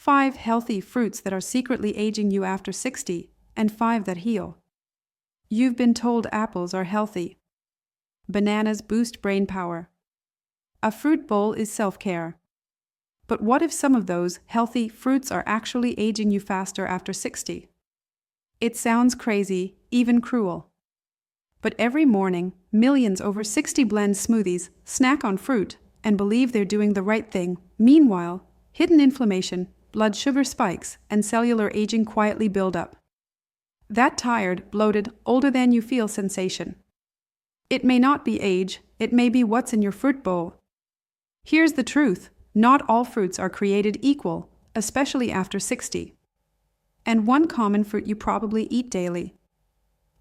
5 healthy fruits that are secretly aging you after 60, and 5 that heal. You've been told apples are healthy. Bananas boost brain power. A fruit bowl is self-care. But what if some of those healthy fruits are actually aging you faster after 60? It sounds crazy, even cruel. But every morning, millions over 60 blend smoothies, snack on fruit, and believe they're doing the right thing. Meanwhile, hidden inflammation, blood sugar spikes, and cellular aging quietly build up. That tired, bloated, older-than-you-feel sensation. It may not be age, it may be what's in your fruit bowl. Here's the truth. Not all fruits are created equal, especially after 60. And one common fruit you probably eat daily.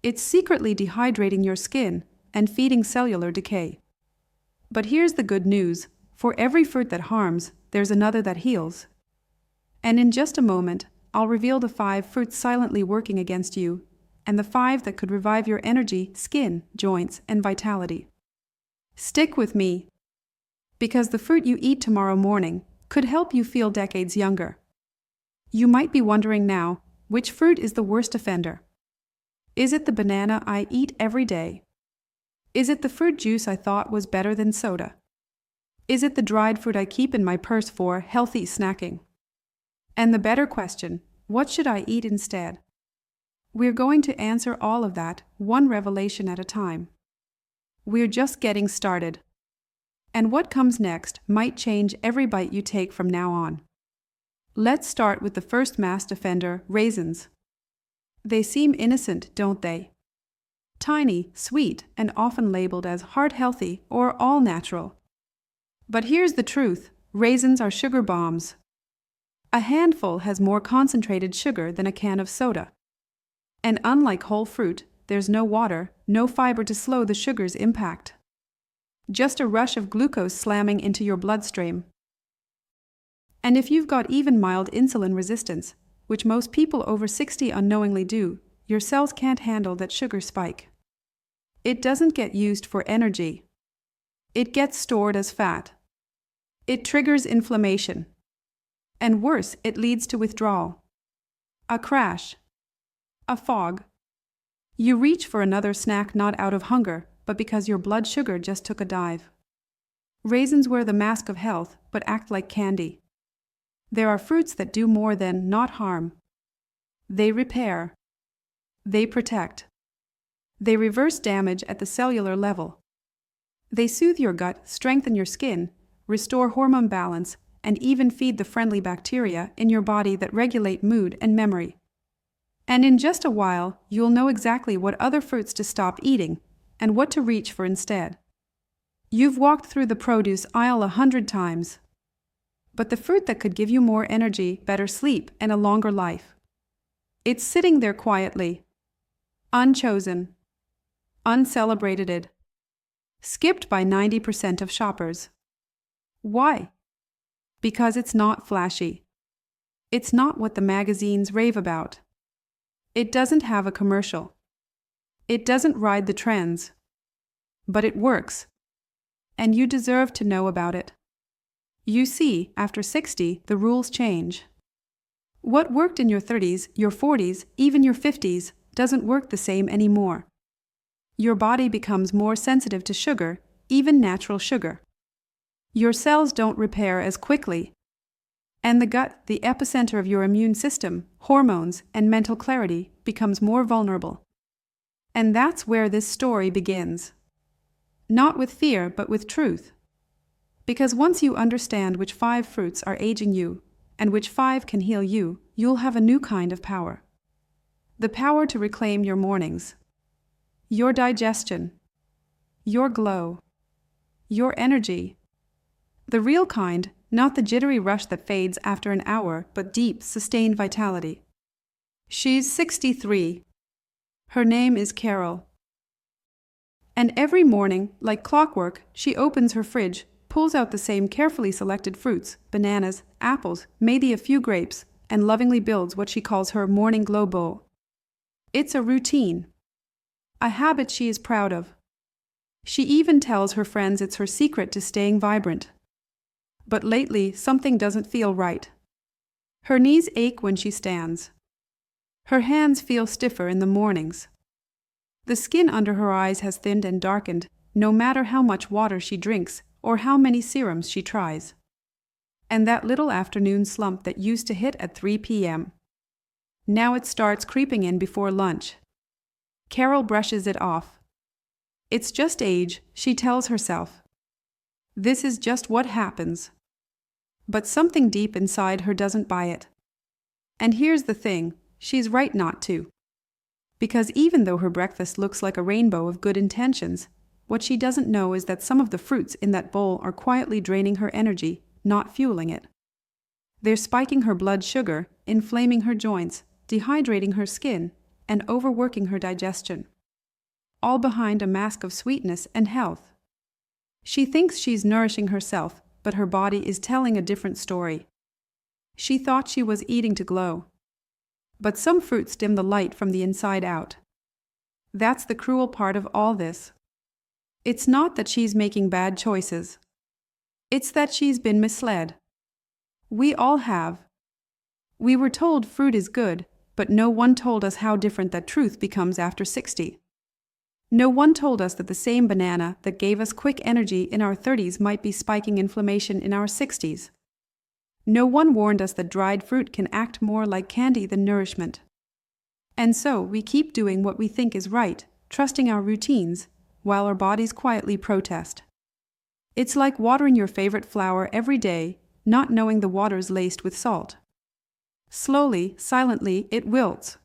It's secretly dehydrating your skin and feeding cellular decay. But here's the good news. For every fruit that harms, there's another that heals. And in just a moment, I'll reveal the 5 fruits silently working against you, and the 5 that could revive your energy, skin, joints, and vitality. Stick with me, because the fruit you eat tomorrow morning could help you feel decades younger. You might be wondering now, which fruit is the worst offender? Is it the banana I eat every day? Is it the fruit juice I thought was better than soda? Is it the dried fruit I keep in my purse for healthy snacking? And the better question, what should I eat instead? We're going to answer all of that, one revelation at a time. We're just getting started. And what comes next might change every bite you take from now on. Let's start with the first masked offender, raisins. They seem innocent, don't they? Tiny, sweet, and often labeled as heart-healthy or all-natural. But here's the truth, raisins are sugar bombs. A handful has more concentrated sugar than a can of soda. And unlike whole fruit, there's no water, no fiber to slow the sugar's impact. Just a rush of glucose slamming into your bloodstream. And if you've got even mild insulin resistance, which most people over 60 unknowingly do, your cells can't handle that sugar spike. It doesn't get used for energy. It gets stored as fat. It triggers inflammation. And worse, it leads to withdrawal. A crash. A fog. You reach for another snack not out of hunger, but because your blood sugar just took a dive. Raisins wear the mask of health, but act like candy. There are fruits that do more than not harm. They repair. They protect. They reverse damage at the cellular level. They soothe your gut, strengthen your skin, restore hormone balance, and even feed the friendly bacteria in your body that regulate mood and memory. And in just a while, you'll know exactly what other fruits to stop eating and what to reach for instead. You've walked through the produce aisle 100 times. But the fruit that could give you more energy, better sleep, and a longer life. It's sitting there quietly. Unchosen. Uncelebrated. Skipped by 90% of shoppers. Why? Because it's not flashy. It's not what the magazines rave about. It doesn't have a commercial. It doesn't ride the trends. But it works. And you deserve to know about it. You see, after 60, the rules change. What worked in your 30s, your 40s, even your 50s, doesn't work the same anymore. Your body becomes more sensitive to sugar, even natural sugar. Your cells don't repair as quickly. And the gut, the epicenter of your immune system, hormones, and mental clarity, becomes more vulnerable. And that's where this story begins. Not with fear, but with truth. Because once you understand which 5 fruits are aging you, and which 5 can heal you, you'll have a new kind of power. The power to reclaim your mornings, your digestion, your glow, your energy. The real kind, not the jittery rush that fades after an hour, but deep, sustained vitality. She's 63. Her name is Carol. And every morning, like clockwork, she opens her fridge, pulls out the same carefully selected fruits, bananas, apples, maybe a few grapes, and lovingly builds what she calls her morning glow bowl. It's a routine. A habit she is proud of. She even tells her friends it's her secret to staying vibrant. But lately, something doesn't feel right. Her knees ache when she stands. Her hands feel stiffer in the mornings. The skin under her eyes has thinned and darkened, no matter how much water she drinks or how many serums she tries. And that little afternoon slump that used to hit at 3 p.m. Now it starts creeping in before lunch. Carol brushes it off. It's just age, she tells herself. This is just what happens. But something deep inside her doesn't buy it. And here's the thing, she's right not to. Because even though her breakfast looks like a rainbow of good intentions, what she doesn't know is that some of the fruits in that bowl are quietly draining her energy, not fueling it. They're spiking her blood sugar, inflaming her joints, dehydrating her skin, and overworking her digestion. All behind a mask of sweetness and health. She thinks she's nourishing herself, but her body is telling a different story. She thought she was eating to glow. But some fruits dim the light from the inside out. That's the cruel part of all this. It's not that she's making bad choices. It's that she's been misled. We all have. We were told fruit is good, but no one told us how different that truth becomes after 60. No one told us that the same banana that gave us quick energy in our 30s might be spiking inflammation in our 60s. No one warned us that dried fruit can act more like candy than nourishment. And so we keep doing what we think is right, trusting our routines, while our bodies quietly protest. It's like watering your favorite flower every day, not knowing the water's laced with salt. Slowly, silently, it wilts.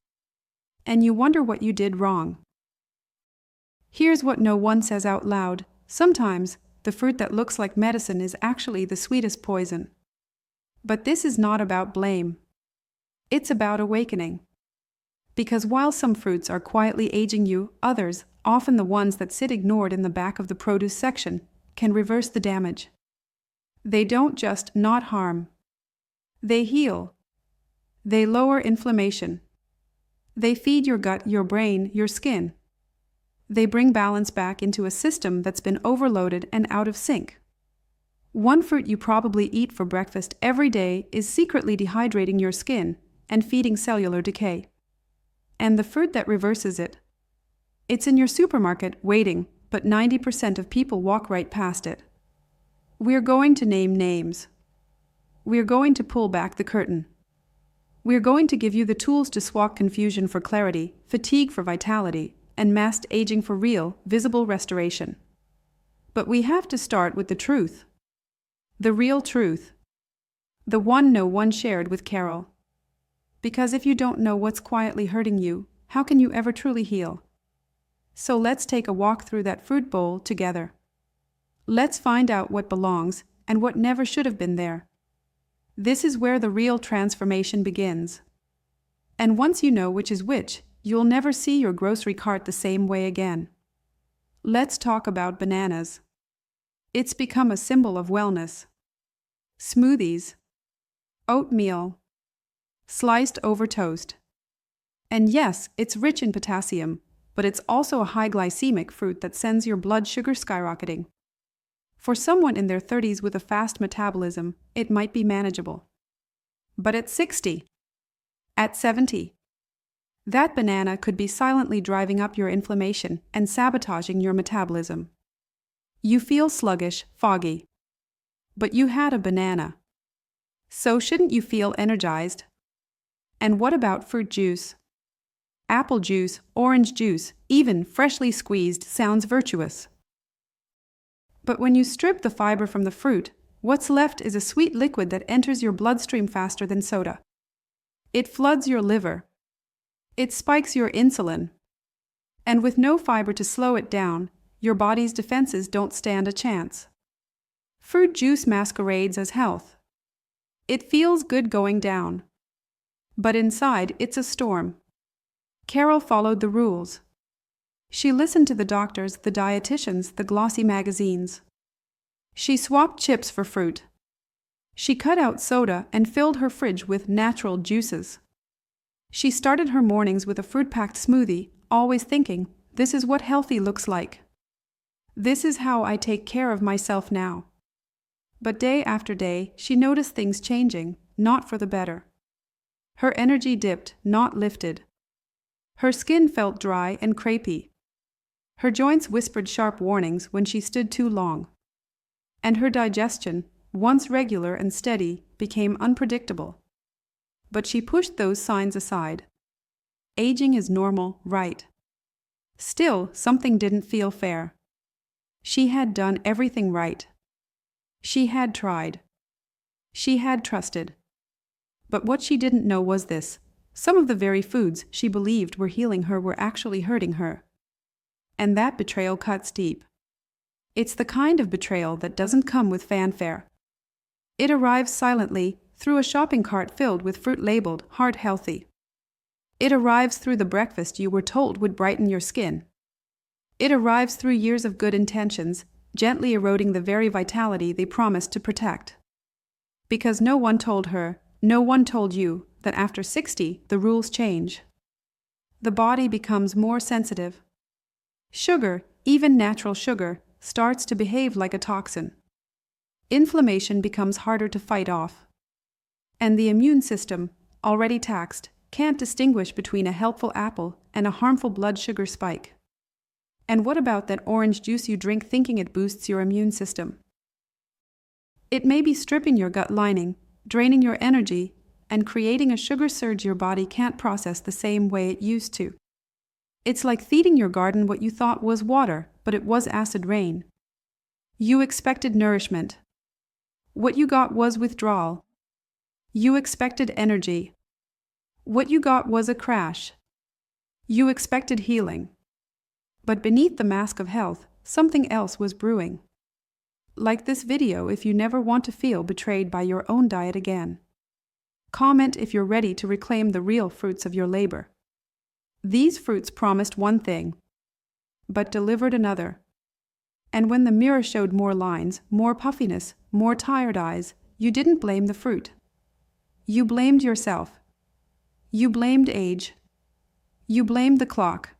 And you wonder what you did wrong. Here's what no one says out loud. Sometimes, the fruit that looks like medicine is actually the sweetest poison. But this is not about blame. It's about awakening. Because while some fruits are quietly aging you, others, often the ones that sit ignored in the back of the produce section, can reverse the damage. They don't just not harm. They heal. They lower inflammation. They feed your gut, your brain, your skin. They bring balance back into a system that's been overloaded and out of sync. One fruit you probably eat for breakfast every day is secretly dehydrating your skin and feeding cellular decay. And the fruit that reverses it. It's in your supermarket waiting, but 90% of people walk right past it. We're going to name names. We're going to pull back the curtain. We're going to give you the tools to swap confusion for clarity, fatigue for vitality, and masked aging for real, visible restoration. But we have to start with the truth. The real truth. The one no one shared with Carol. Because if you don't know what's quietly hurting you, how can you ever truly heal? So let's take a walk through that fruit bowl together. Let's find out what belongs and what never should have been there. This is where the real transformation begins. And once you know which is which, you'll never see your grocery cart the same way again. Let's talk about bananas. It's become a symbol of wellness. Smoothies, oatmeal, sliced over toast. And yes, it's rich in potassium, but it's also a high glycemic fruit that sends your blood sugar skyrocketing. For someone in their 30s with a fast metabolism, it might be manageable. But at 60, at 70, that banana could be silently driving up your inflammation and sabotaging your metabolism. You feel sluggish, foggy. But you had a banana. So shouldn't you feel energized? And what about fruit juice? Apple juice, orange juice, even freshly squeezed sounds virtuous. But when you strip the fiber from the fruit, what's left is a sweet liquid that enters your bloodstream faster than soda. It floods your liver. It spikes your insulin. And with no fiber to slow it down, your body's defenses don't stand a chance. Fruit juice masquerades as health. It feels good going down. But inside, it's a storm. Carol followed the rules. She listened to the doctors, the dietitians, the glossy magazines. She swapped chips for fruit. She cut out soda and filled her fridge with natural juices. She started her mornings with a fruit-packed smoothie, always thinking, this is what healthy looks like. This is how I take care of myself now. But day after day, she noticed things changing, not for the better. Her energy dipped, not lifted. Her skin felt dry and crepey. Her joints whispered sharp warnings when she stood too long. And her digestion, once regular and steady, became unpredictable. But she pushed those signs aside. Aging is normal, right? Still, something didn't feel fair. She had done everything right. She had tried. She had trusted. But what she didn't know was this: some of the very foods she believed were healing her were actually hurting her. And that betrayal cuts deep. It's the kind of betrayal that doesn't come with fanfare. It arrives silently, through a shopping cart filled with fruit labeled heart healthy. It arrives through the breakfast you were told would brighten your skin. It arrives through years of good intentions, gently eroding the very vitality they promised to protect. Because no one told her, no one told you, that after 60, the rules change. The body becomes more sensitive. Sugar, even natural sugar, starts to behave like a toxin. Inflammation becomes harder to fight off. And the immune system, already taxed, can't distinguish between a helpful apple and a harmful blood sugar spike. And what about that orange juice you drink thinking it boosts your immune system? It may be stripping your gut lining, draining your energy, and creating a sugar surge your body can't process the same way it used to. It's like feeding your garden what you thought was water, but it was acid rain. You expected nourishment. What you got was withdrawal. You expected energy. What you got was a crash. You expected healing. But beneath the mask of health, something else was brewing. Like this video if you never want to feel betrayed by your own diet again. Comment if you're ready to reclaim the real fruits of your labor. These fruits promised one thing, but delivered another. And when the mirror showed more lines, more puffiness, more tired eyes, you didn't blame the fruit. You blamed yourself. You blamed age. You blamed the clock.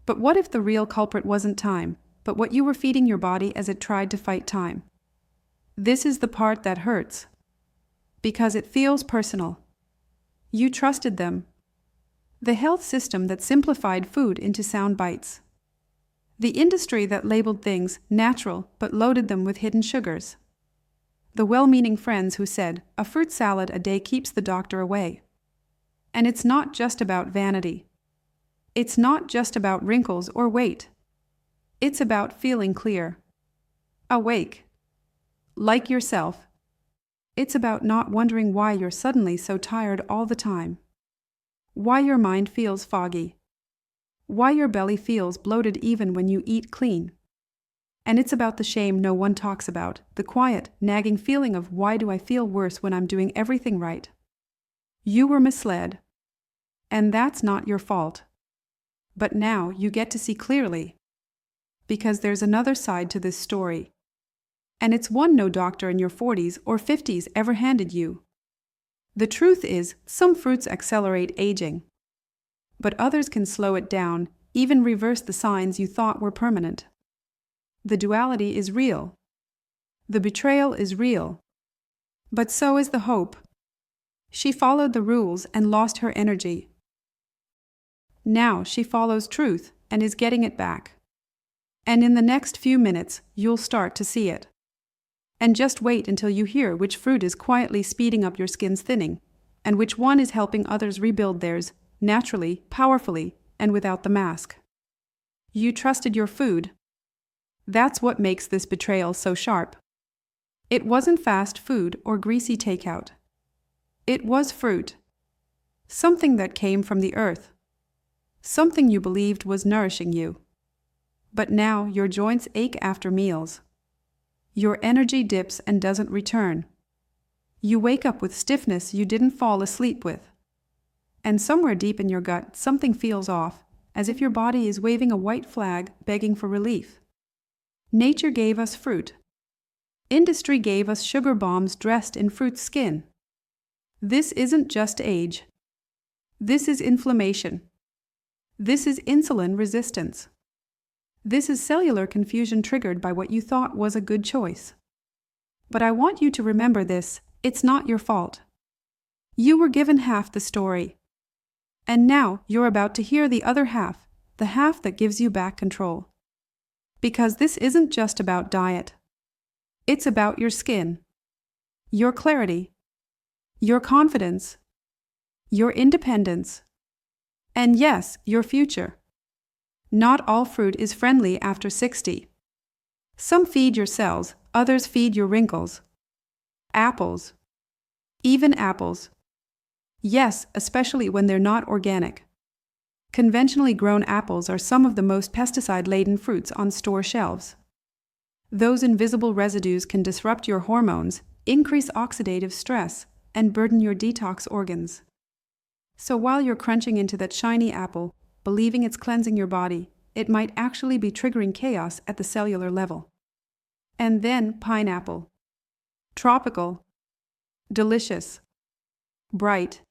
But what if the real culprit wasn't time, but what you were feeding your body as it tried to fight time? This is the part that hurts. Because it feels personal. You trusted them. The health system that simplified food into sound bites. The industry that labeled things natural but loaded them with hidden sugars. The well-meaning friends who said, a fruit salad a day keeps the doctor away. And it's not just about vanity. It's not just about wrinkles or weight. It's about feeling clear. Awake. Like yourself. It's about not wondering why you're suddenly so tired all the time. Why your mind feels foggy. Why your belly feels bloated even when you eat clean. And it's about the shame no one talks about, the quiet, nagging feeling of why do I feel worse when I'm doing everything right? You were misled. And that's not your fault. But now you get to see clearly. Because there's another side to this story. And it's one no doctor in your 40s or 50s ever handed you. The truth is, some fruits accelerate aging. But others can slow it down, even reverse the signs you thought were permanent. The duality is real. The betrayal is real. But so is the hope. She followed the rules and lost her energy. Now she follows truth and is getting it back. And in the next few minutes, you'll start to see it. And just wait until you hear which fruit is quietly speeding up your skin's thinning, and which one is helping others rebuild theirs, naturally, powerfully, and without the mask. You trusted your food. That's what makes this betrayal so sharp. It wasn't fast food or greasy takeout. It was fruit. Something that came from the earth. Something you believed was nourishing you. But now your joints ache after meals. Your energy dips and doesn't return. You wake up with stiffness you didn't fall asleep with. And somewhere deep in your gut, something feels off, as if your body is waving a white flag begging for relief. Nature gave us fruit. Industry gave us sugar bombs dressed in fruit skin. This isn't just age. This is inflammation. This is insulin resistance. This is cellular confusion triggered by what you thought was a good choice. But I want you to remember this: it's not your fault. You were given half the story. And now you're about to hear the other half, the half that gives you back control. Because this isn't just about diet. It's about your skin, your clarity, your confidence, your independence, and yes, your future. Not all fruit is friendly after 60. Some feed your cells, others feed your wrinkles. Apples. Even apples. Yes, especially when they're not organic. Conventionally grown apples are some of the most pesticide-laden fruits on store shelves. Those invisible residues can disrupt your hormones, increase oxidative stress, and burden your detox organs. So while you're crunching into that shiny apple, believing it's cleansing your body, it might actually be triggering chaos at the cellular level. And then pineapple. Tropical. Delicious. Bright.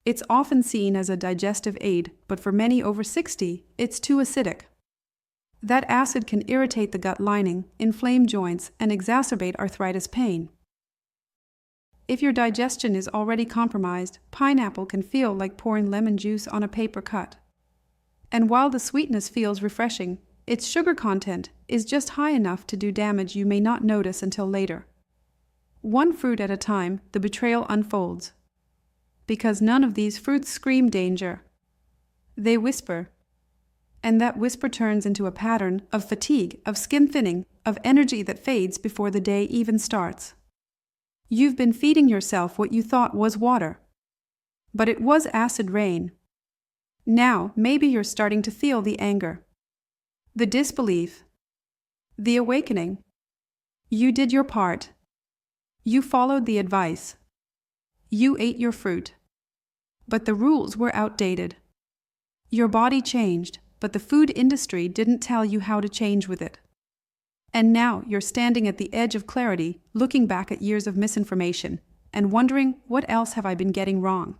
It's often seen as a digestive aid, but for many over 60, it's too acidic. That acid can irritate the gut lining, inflame joints, and exacerbate arthritis pain. If your digestion is already compromised, pineapple can feel like pouring lemon juice on a paper cut. And while the sweetness feels refreshing, its sugar content is just high enough to do damage you may not notice until later. One fruit at a time, the betrayal unfolds. Because none of these fruits scream danger. They whisper. And that whisper turns into a pattern of fatigue, of skin thinning, of energy that fades before the day even starts. You've been feeding yourself what you thought was water. But it was acid rain. Now, maybe you're starting to feel the anger, the disbelief, the awakening. You did your part. You followed the advice. You ate your fruit. But the rules were outdated. Your body changed, but the food industry didn't tell you how to change with it. And now you're standing at the edge of clarity, looking back at years of misinformation, and wondering, what else have I been getting wrong?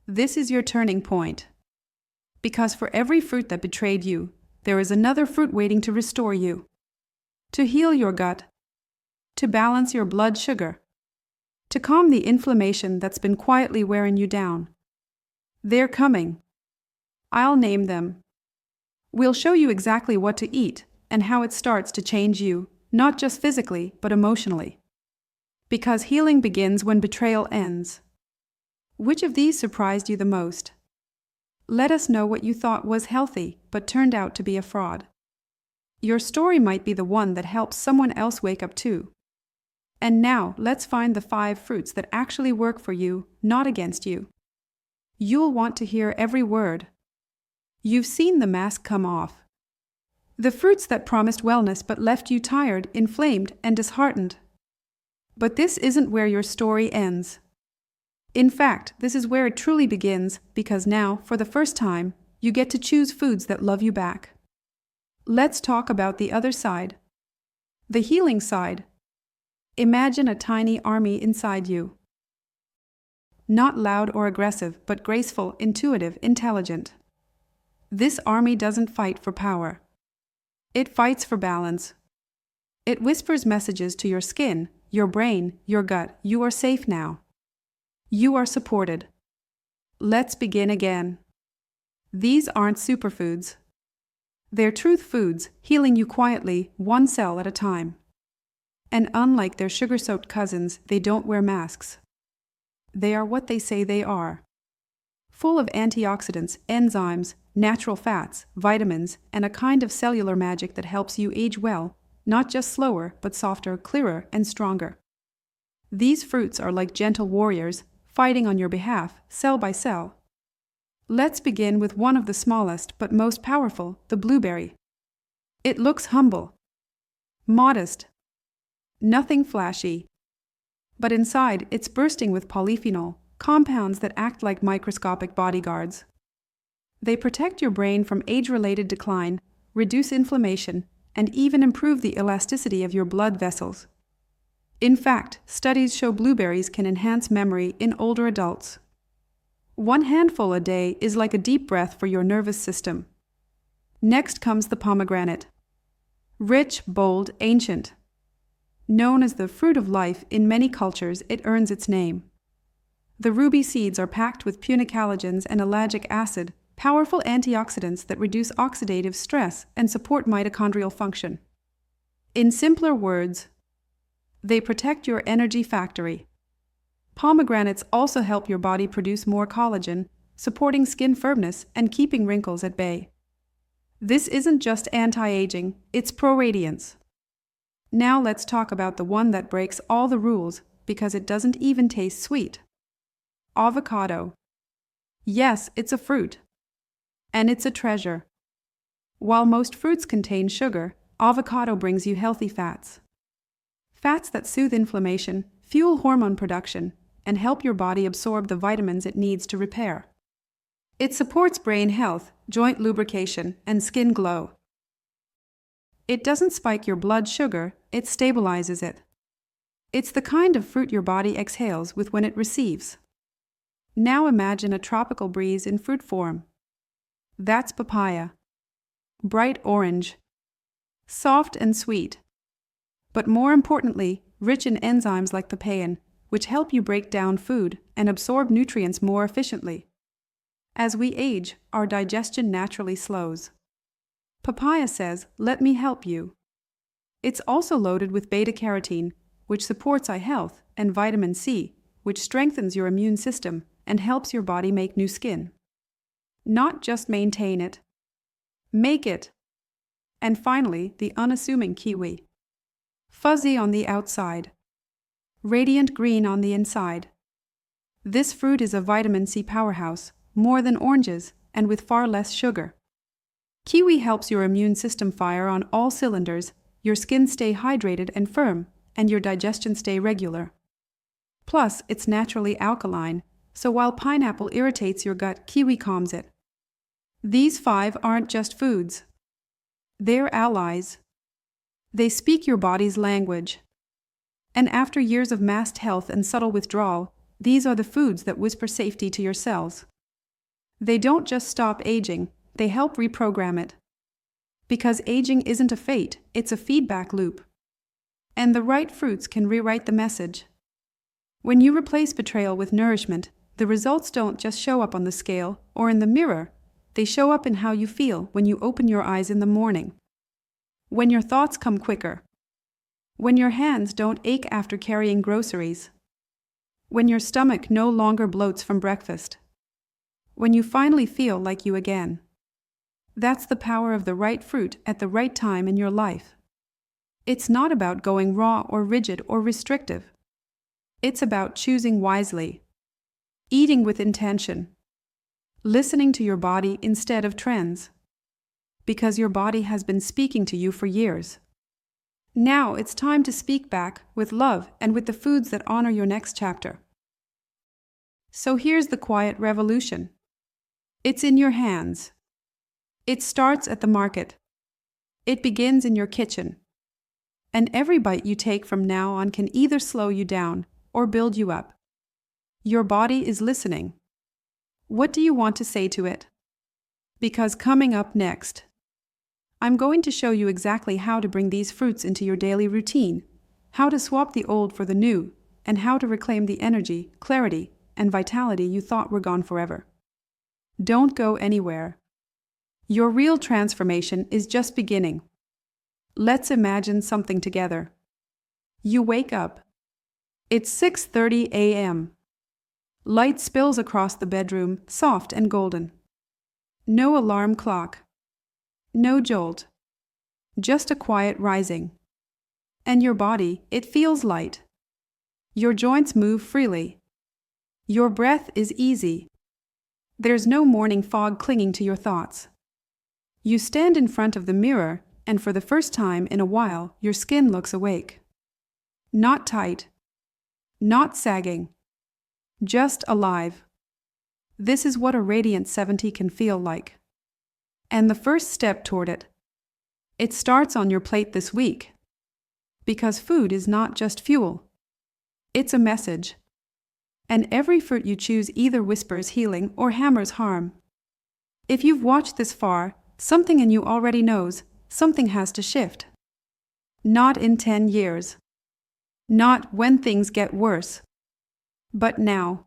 This is your turning point. Because for every fruit that betrayed you, there is another fruit waiting to restore you. To heal your gut. To balance your blood sugar. To calm the inflammation that's been quietly wearing you down. They're coming. I'll name them. We'll show you exactly what to eat and how it starts to change you, not just physically, but emotionally. Because healing begins when betrayal ends. Which of these surprised you the most? Let us know what you thought was healthy, but turned out to be a fraud. Your story might be the one that helps someone else wake up too. And now, let's find the 5 fruits that actually work for you, not against you. You'll want to hear every word. You've seen the mask come off. The fruits that promised wellness but left you tired, inflamed, and disheartened. But this isn't where your story ends. In fact, this is where it truly begins, because now, for the first time, you get to choose foods that love you back. Let's talk about the other side. The healing side. Imagine a tiny army inside you. Not loud or aggressive, but graceful, intuitive, intelligent. This army doesn't fight for power. It fights for balance. It whispers messages to your skin, your brain, your gut. You are safe now. You are supported. Let's begin again. These aren't superfoods. They're truth foods, healing you quietly, one cell at a time. And unlike their sugar-soaked cousins, they don't wear masks. They are what they say they are. Full of antioxidants, enzymes, natural fats, vitamins, and a kind of cellular magic that helps you age well, not just slower, but softer, clearer, and stronger. These fruits are like gentle warriors, fighting on your behalf, cell by cell. Let's begin with one of the smallest but most powerful, the blueberry. It looks humble, modest, nothing flashy. But inside, it's bursting with polyphenol, compounds that act like microscopic bodyguards. They protect your brain from age-related decline, reduce inflammation, and even improve the elasticity of your blood vessels. In fact, studies show blueberries can enhance memory in older adults. 1 handful a day is like a deep breath for your nervous system. Next comes the pomegranate. Rich, bold, ancient. Known as the fruit of life in many cultures, it earns its name. The ruby seeds are packed with punicalagins and ellagic acid, powerful antioxidants that reduce oxidative stress and support mitochondrial function. In simpler words, they protect your energy factory. Pomegranates also help your body produce more collagen, supporting skin firmness and keeping wrinkles at bay. This isn't just anti-aging, it's pro-radiance. Now let's talk about the one that breaks all the rules because it doesn't even taste sweet. Avocado. Yes, it's a fruit. And it's a treasure. While most fruits contain sugar, avocado brings you healthy fats. Fats that soothe inflammation, fuel hormone production, and help your body absorb the vitamins it needs to repair. It supports brain health, joint lubrication, and skin glow. It doesn't spike your blood sugar, it stabilizes it. It's the kind of fruit your body exhales with when it receives. Now imagine a tropical breeze in fruit form. That's papaya. Bright orange. Soft and sweet. But more importantly, rich in enzymes like papain, which help you break down food and absorb nutrients more efficiently. As we age, our digestion naturally slows. Papaya says, "Let me help you." It's also loaded with beta-carotene, which supports eye health, and vitamin C, which strengthens your immune system and helps your body make new skin. Not just maintain it, make it. And finally, the unassuming kiwi. Fuzzy on the outside, radiant green on the inside. This fruit is a vitamin C powerhouse, more than oranges, and with far less sugar. Kiwi helps your immune system fire on all cylinders, your skin stay hydrated and firm, and your digestion stay regular. Plus, it's naturally alkaline, so while pineapple irritates your gut, kiwi calms it. These 5 aren't just foods. They're allies. They speak your body's language. And after years of masked health and subtle withdrawal, these are the foods that whisper safety to your cells. They don't just stop aging, they help reprogram it. Because aging isn't a fate, it's a feedback loop. And the right fruits can rewrite the message. When you replace betrayal with nourishment, the results don't just show up on the scale or in the mirror, they show up in how you feel when you open your eyes in the morning. When your thoughts come quicker. When your hands don't ache after carrying groceries. When your stomach no longer bloats from breakfast. When you finally feel like you again. That's the power of the right fruit at the right time in your life. It's not about going raw or rigid or restrictive. It's about choosing wisely. Eating with intention. Listening to your body instead of trends. Because your body has been speaking to you for years. Now it's time to speak back with love and with the foods that honor your next chapter. So here's the quiet revolution. It's in your hands. It starts at the market. It begins in your kitchen. And every bite you take from now on can either slow you down or build you up. Your body is listening. What do you want to say to it? Because coming up next, I'm going to show you exactly how to bring these fruits into your daily routine, how to swap the old for the new, and how to reclaim the energy, clarity, and vitality you thought were gone forever. Don't go anywhere. Your real transformation is just beginning. Let's imagine something together. You wake up. It's 6:30 a.m. Light spills across the bedroom, soft and golden. No alarm clock. No jolt. Just a quiet rising. And your body, it feels light. Your joints move freely. Your breath is easy. There's no morning fog clinging to your thoughts. You stand in front of the mirror, and for the first time in a while, your skin looks awake. Not tight. Not sagging. Just alive. This is what a radiant 70 can feel like. And the first step toward it. It starts on your plate this week. Because food is not just fuel. It's a message. And every fruit you choose either whispers healing or hammers harm. If you've watched this far, something in you already knows something has to shift. Not in 10 years. Not when things get worse. But now.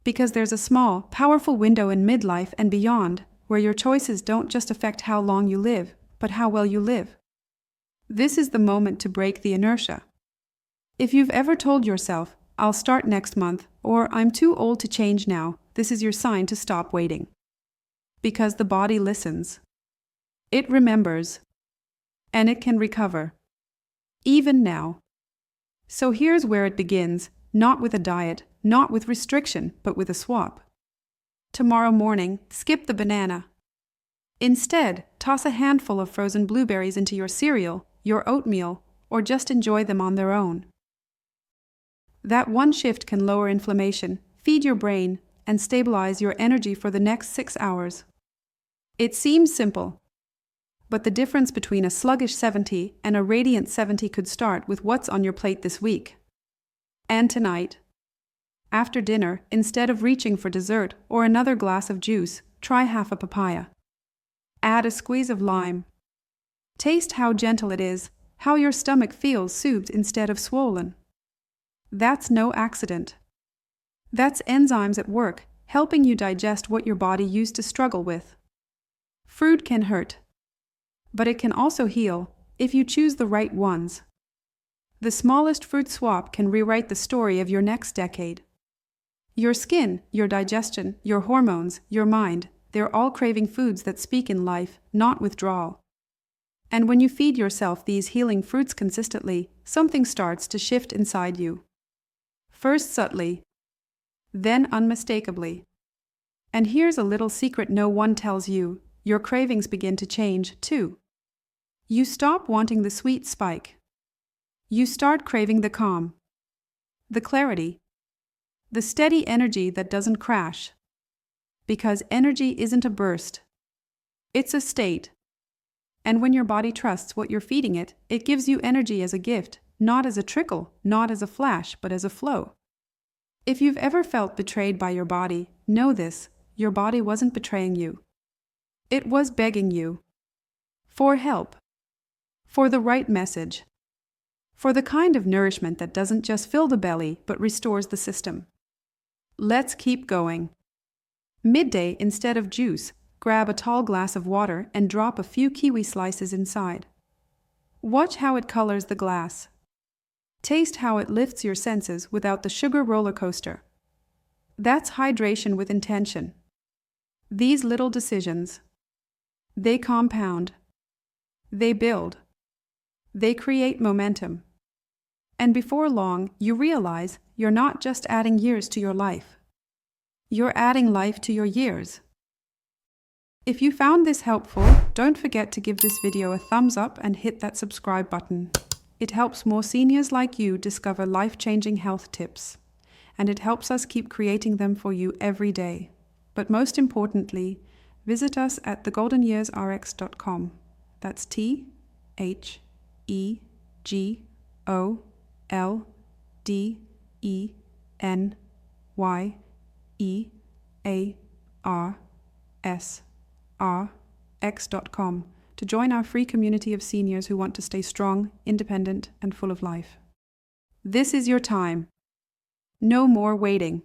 Because there's a small, powerful window in midlife and beyond where your choices don't just affect how long you live, but how well you live. This is the moment to break the inertia. If you've ever told yourself, "I'll start next month," or "I'm too old to change now," this is your sign to stop waiting. Because the body listens. It remembers. And it can recover. Even now. So here's where it begins, not with a diet, not with restriction, but with a swap. Tomorrow morning, skip the banana. Instead, toss a handful of frozen blueberries into your cereal, your oatmeal, or just enjoy them on their own. That one shift can lower inflammation, feed your brain, and stabilize your energy for the next 6 hours. It seems simple, but the difference between a sluggish 70 and a radiant 70 could start with what's on your plate this week. And tonight. After dinner, instead of reaching for dessert or another glass of juice, try half a papaya. Add a squeeze of lime. Taste how gentle it is, how your stomach feels soothed instead of swollen. That's no accident. That's enzymes at work, helping you digest what your body used to struggle with. Fruit can hurt, but it can also heal if you choose the right ones. The smallest fruit swap can rewrite the story of your next decade. Your skin, your digestion, your hormones, your mind, they're all craving foods that speak in life, not withdrawal. And when you feed yourself these healing fruits consistently, something starts to shift inside you. First subtly, then unmistakably. And here's a little secret no one tells you, your cravings begin to change too. You stop wanting the sweet spike. You start craving the calm, the clarity, the steady energy that doesn't crash. Because energy isn't a burst. It's a state. And when your body trusts what you're feeding it, it gives you energy as a gift, not as a trickle, not as a flash, but as a flow. If you've ever felt betrayed by your body, know this, your body wasn't betraying you. It was begging you. For help. For the right message. For the kind of nourishment that doesn't just fill the belly, but restores the system. Let's keep going. Midday, instead of juice, grab a tall glass of water and drop a few kiwi slices inside. Watch how it colors the glass. Taste how it lifts your senses without the sugar roller coaster. That's hydration with intention. These little decisions, they compound. They build. They create momentum. And before long, you realize you're not just adding years to your life. You're adding life to your years. If you found this helpful, don't forget to give this video a thumbs up and hit that subscribe button. It helps more seniors like you discover life-changing health tips. And it helps us keep creating them for you every day. But most importantly, visit us at thegoldenyearsrx.com. That's TheGoldenYearsRx.com to join our free community of seniors who want to stay strong, independent, and full of life. This is your time. No more waiting.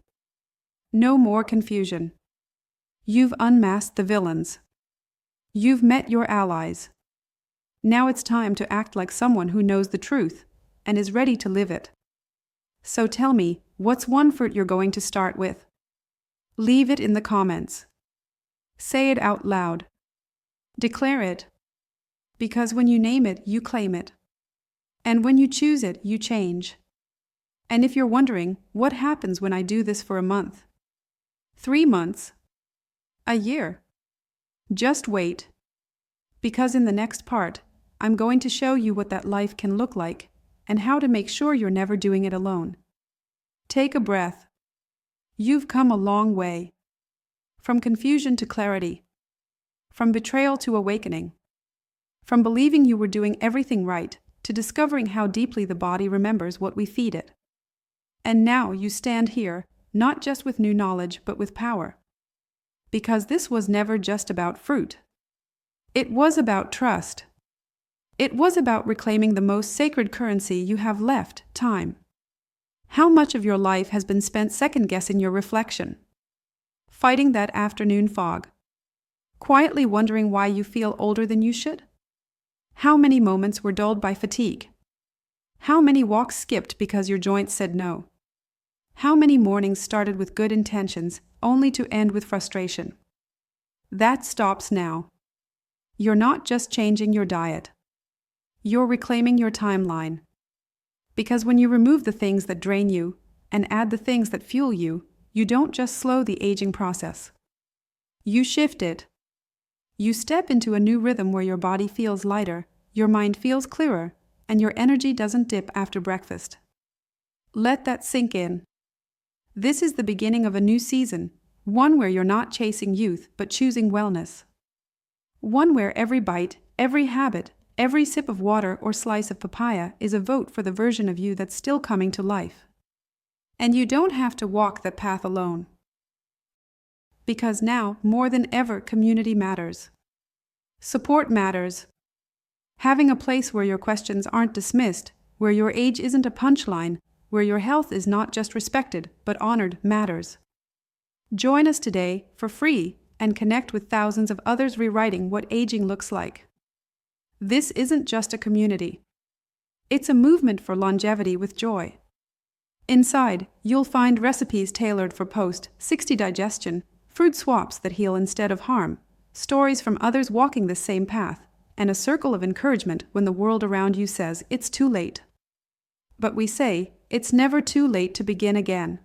No more confusion. You've unmasked the villains. You've met your allies. Now it's time to act like someone who knows the truth and is ready to live it. So tell me, what's one fruit you're going to start with? Leave it in the comments. Say it out loud. Declare it. Because when you name it, you claim it. And when you choose it, you change. And if you're wondering, what happens when I do this for a month? 3 months? A year? Just wait. Because in the next part, I'm going to show you what that life can look like and how to make sure you're never doing it alone. Take a breath. You've come a long way. From confusion to clarity. From betrayal to awakening. From believing you were doing everything right to discovering how deeply the body remembers what we feed it. And now you stand here, not just with new knowledge, but with power. Because this was never just about fruit. It was about trust. It was about reclaiming the most sacred currency you have left, time. How much of your life has been spent second-guessing your reflection, fighting that afternoon fog, quietly wondering why you feel older than you should? How many moments were dulled by fatigue? How many walks skipped because your joints said no? How many mornings started with good intentions, only to end with frustration? That stops now. You're not just changing your diet. You're reclaiming your timeline. Because when you remove the things that drain you and add the things that fuel you, you don't just slow the aging process. You shift it. You step into a new rhythm where your body feels lighter, your mind feels clearer, and your energy doesn't dip after breakfast. Let that sink in. This is the beginning of a new season, one where you're not chasing youth but choosing wellness. One where every bite, every habit, every sip of water or slice of papaya is a vote for the version of you that's still coming to life. And you don't have to walk that path alone. Because now, more than ever, community matters. Support matters. Having a place where your questions aren't dismissed, where your age isn't a punchline, where your health is not just respected but honored matters. Join us today for free and connect with thousands of others rewriting what aging looks like. This isn't just a community. It's a movement for longevity with joy. Inside, you'll find recipes tailored for post-60 digestion, fruit swaps that heal instead of harm, stories from others walking the same path, and a circle of encouragement when the world around you says it's too late. But we say, it's never too late to begin again.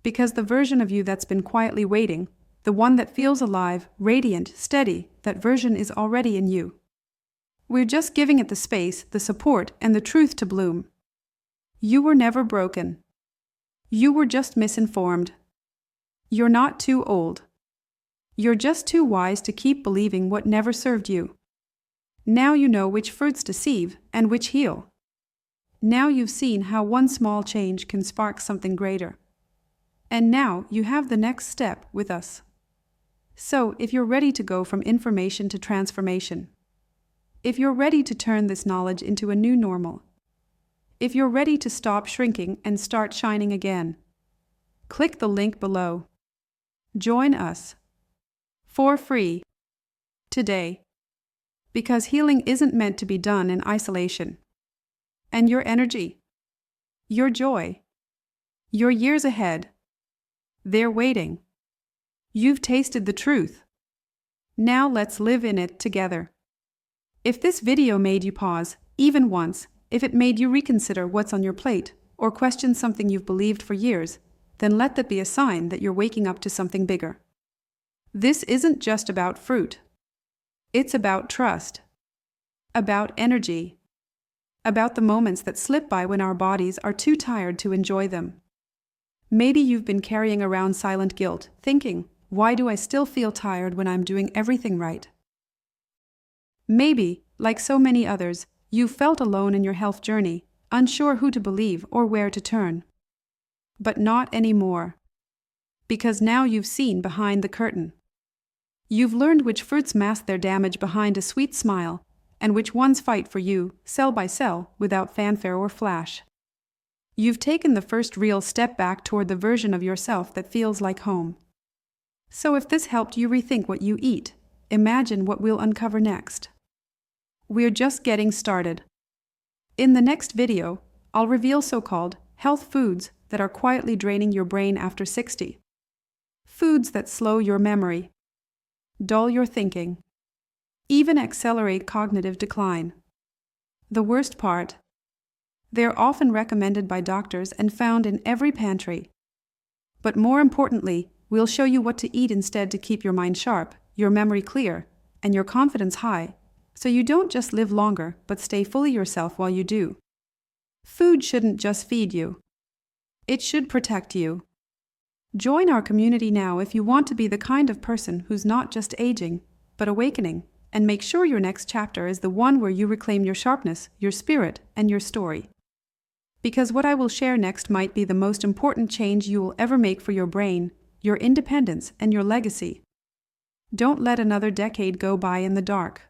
Because the version of you that's been quietly waiting, the one that feels alive, radiant, steady, that version is already in you. We're just giving it the space, the support, and the truth to bloom. You were never broken. You were just misinformed. You're not too old. You're just too wise to keep believing what never served you. Now you know which fruits deceive and which heal. Now you've seen how one small change can spark something greater. And now you have the next step with us. So, if you're ready to go from information to transformation, if you're ready to turn this knowledge into a new normal, if you're ready to stop shrinking and start shining again, click the link below. Join us for free today, because healing isn't meant to be done in isolation. And your energy, your joy, your years ahead, they're waiting. You've tasted the truth. Now let's live in it together. If this video made you pause, even once, if it made you reconsider what's on your plate, or question something you've believed for years, then let that be a sign that you're waking up to something bigger. This isn't just about fruit. It's about trust, about energy, about the moments that slip by when our bodies are too tired to enjoy them. Maybe you've been carrying around silent guilt, thinking, why do I still feel tired when I'm doing everything right? Maybe, like so many others, you've felt alone in your health journey, unsure who to believe or where to turn. But not anymore. Because now you've seen behind the curtain. You've learned which fruits mask their damage behind a sweet smile, and which ones fight for you, cell by cell, without fanfare or flash. You've taken the first real step back toward the version of yourself that feels like home. So if this helped you rethink what you eat, imagine what we'll uncover next. We're just getting started. In the next video, I'll reveal so-called health foods that are quietly draining your brain after 60. Foods that slow your memory, dull your thinking, even accelerate cognitive decline. The worst part, they're often recommended by doctors and found in every pantry. But more importantly, we'll show you what to eat instead to keep your mind sharp, your memory clear, and your confidence high, so you don't just live longer but stay fully yourself while you do. Food shouldn't just feed you. It should protect you. Join our community now if you want to be the kind of person who's not just aging, but awakening, and make sure your next chapter is the one where you reclaim your sharpness, your spirit, and your story. Because what I will share next might be the most important change you will ever make for your brain, your independence, and your legacy. Don't let another decade go by in the dark.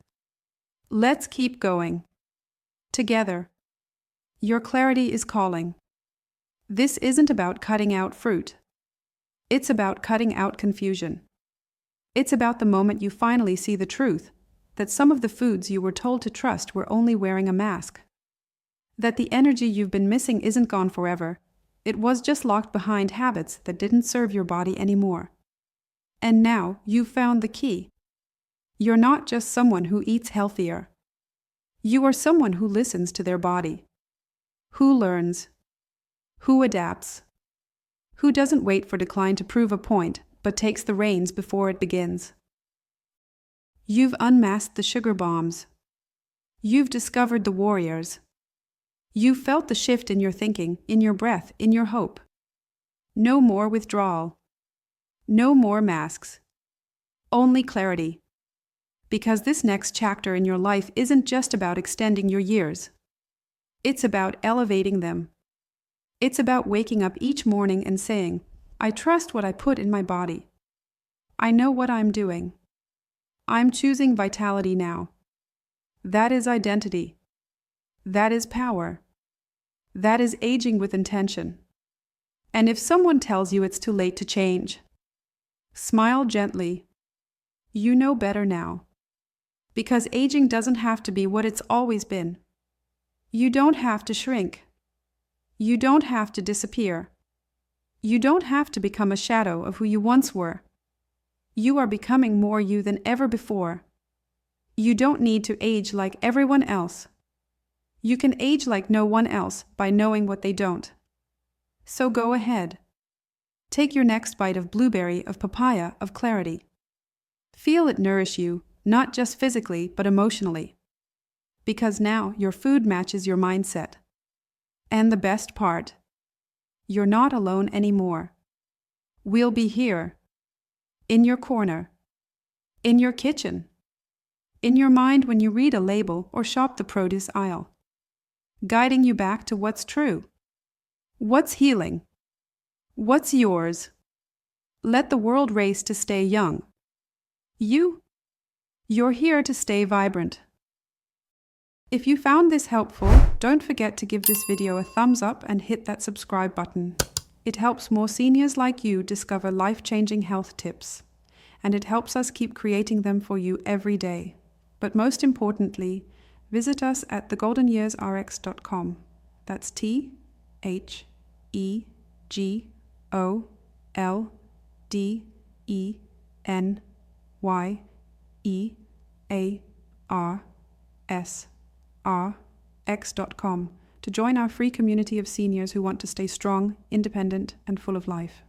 Let's keep going. Together. Your clarity is calling. This isn't about cutting out fruit. It's about cutting out confusion. It's about the moment you finally see the truth, that some of the foods you were told to trust were only wearing a mask. That the energy you've been missing isn't gone forever. It was just locked behind habits that didn't serve your body anymore. And now you've found the key. You're not just someone who eats healthier. You are someone who listens to their body, who learns, who adapts, who doesn't wait for decline to prove a point, but takes the reins before it begins. You've unmasked the sugar bombs. You've discovered the warriors. You've felt the shift in your thinking, in your breath, in your hope. No more withdrawal. No more masks. Only clarity. Because this next chapter in your life isn't just about extending your years. It's about elevating them. It's about waking up each morning and saying, I trust what I put in my body. I know what I'm doing. I'm choosing vitality now. That is identity. That is power. That is aging with intention. And if someone tells you it's too late to change, smile gently. You know better now. Because aging doesn't have to be what it's always been. You don't have to shrink. You don't have to disappear. You don't have to become a shadow of who you once were. You are becoming more you than ever before. You don't need to age like everyone else. You can age like no one else by knowing what they don't. So go ahead. Take your next bite of blueberry, of papaya, of clarity. Feel it nourish you, not just physically, but emotionally. Because now your food matches your mindset. And the best part, you're not alone anymore. We'll be here. In your corner. In your kitchen. In your mind when you read a label or shop the produce aisle. Guiding you back to what's true. What's healing? What's yours? Let the world race to stay young. You're here to stay vibrant. If you found this helpful, don't forget to give this video a thumbs up and hit that subscribe button. It helps more seniors like you discover life-changing health tips, and it helps us keep creating them for you every day. But most importantly, visit us at thegoldenyearsrx.com. That's TheGoldenYearsRx.com to join our free community of seniors who want to stay strong, independent, and full of life.